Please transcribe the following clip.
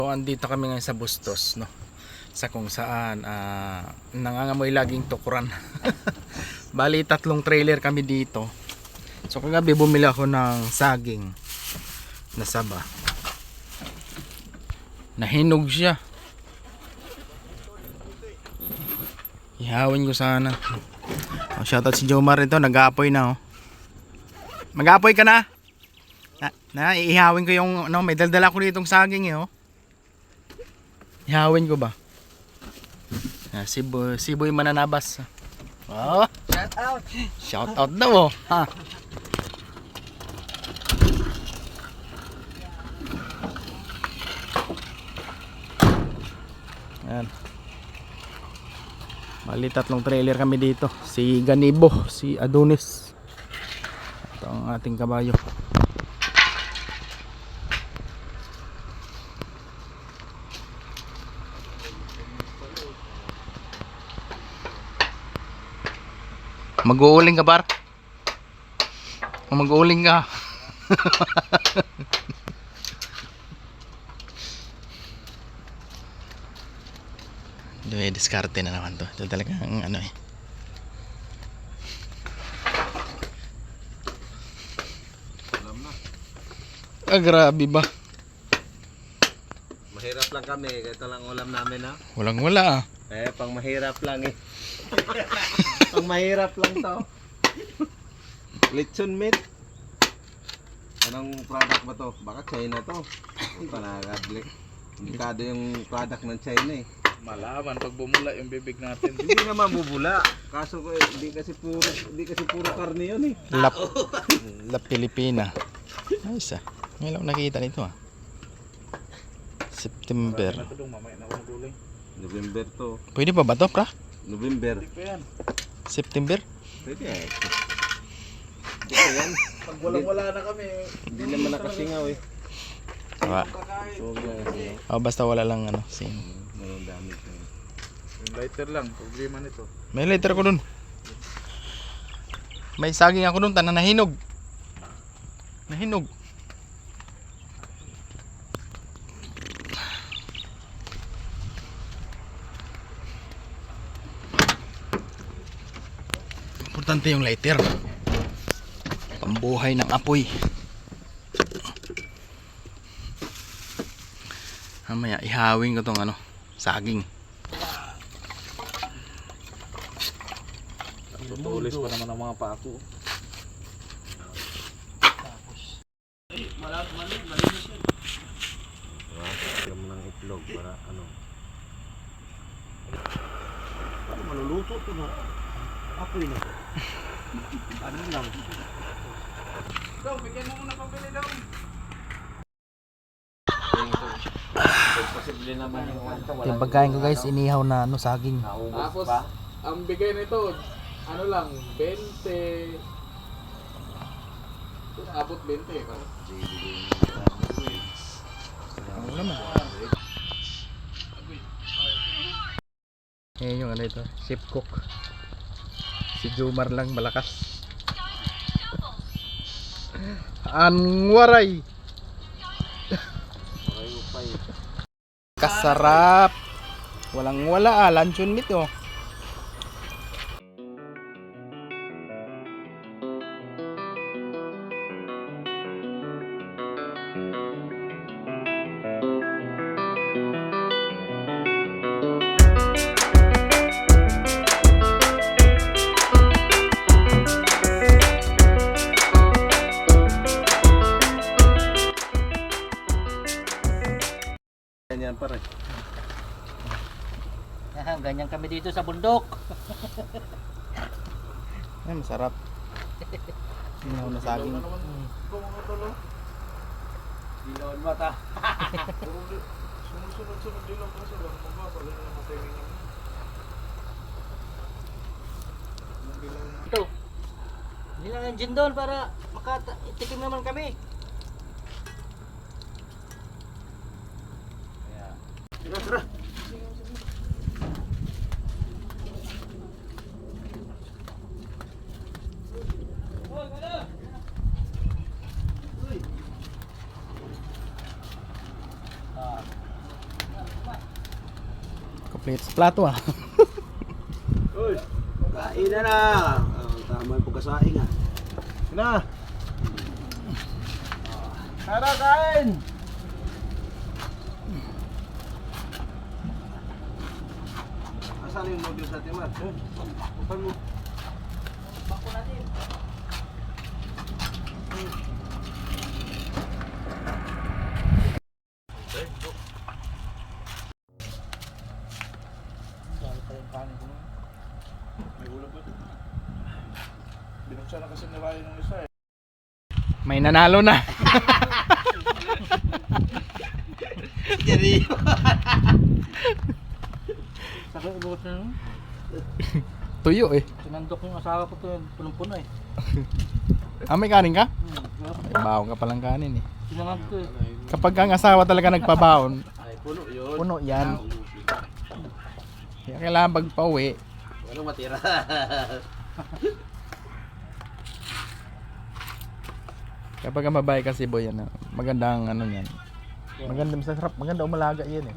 So, andito kami ngayon sa Bustos, no? Sa kung saan nangangamoy laging tukuran. Bali 3 trailer kami dito. So kagabi bumili ako ng saging na saba. Nahinog siya. Ihawin ko sana. Shoutout si Jomar ito, nag-aapoy na oh. Mag-aapoy ka na? Ihawin ko yung may daldala ko ditong saging eh oh. Ihawin ko ba? Siboy mananabas. Oh, shout out. Shout out daw oh. Ha. Ayan. Bali 3 trailer kami dito. Si Ganibo, si Adonis. Ito ang ating kabayo. Mag-uuling ka par? O mag-uuling ka? Diskarte na naman to. Ito talagang ano eh. Alam na. Grabe ba? Mahirap lang kami. Ito lang ulam namin ha. Walang wala ah. Pang mahirap lang eh. Pang mahirap lang to. Lechon meat. Anong product ba to? Baka China to. Panagablik. Delikado yung product ng China eh. Malaman pag bumula yung bibig natin. Hindi naman bubula. Kaso hindi kasi puro karne yun eh. La Pilipina. Ayos ah. Ngayon lang nakita nito ah. September. November to. Pwede pa ba to pra? November. September? Pwede eh. Hindi ko yan. Pag walang-wala na kami. Hindi naman nakasingaw eh. Diba? So, Oh, basta wala lang ano. Same. mayroong damit na yun. Yung lighter lang, problema nito. May lighter ko dun. May saging ako dun, tanan nahinog. Nahinog. Importante yung lighter. Pambuhay ng apoy. Mamaya ihawin ko tong ano, saging. Tutulis pa naman ang mga pako. Alam mo ng itlog para ano. Ano maluluto to na? Apoy na. Ano lang? Daw, bigyan mo muna pambili daw. Posible naman yung Yung pagkain ko guys, inihaw na ano, saging. Tapos, ang bigay nito, ano lang, 20. Abot 20 pa. Ano naman? Ngayon yung ano ito, chef cook. Si Jomar lang malakas. Anwaray! Kasarap! Walang wala luncheon meat oh. ganyan pa rin. Ganyan kami dito sa bundok. Ay, masarap. Inihaw na saging. Dilawan mata. Sumusunod-sunod din lang kasi lang magbabalo na naman tayo ngayon. Ito. Hindi lang ang gin doon para makatikim naman kami. Tara. Complete sa plato ah. Kain na na. Tama yung pagkasaing ah. Na! Tara, kain! Asan yung noodles natin, Mar? Upan mo. Bako natin. Binuksan na kasi nila yung isa eh. May nanalo na. Sakit ulit na yun. Tuyo eh. Sinandok yung asawa ko to yun. Punong-puno eh. Ah, may kanin ka? May baon ka palang kanin eh. Sinandok ko eh. Kapag ang asawa talaga nagpabaon, Ay, puno yun. puno yan. Kaya kailangan pag pauwi, Walang matira. kapag ang babae kasi boy, ano, magandang ano yan. Maganda, masarap, maganda umalaga yan eh.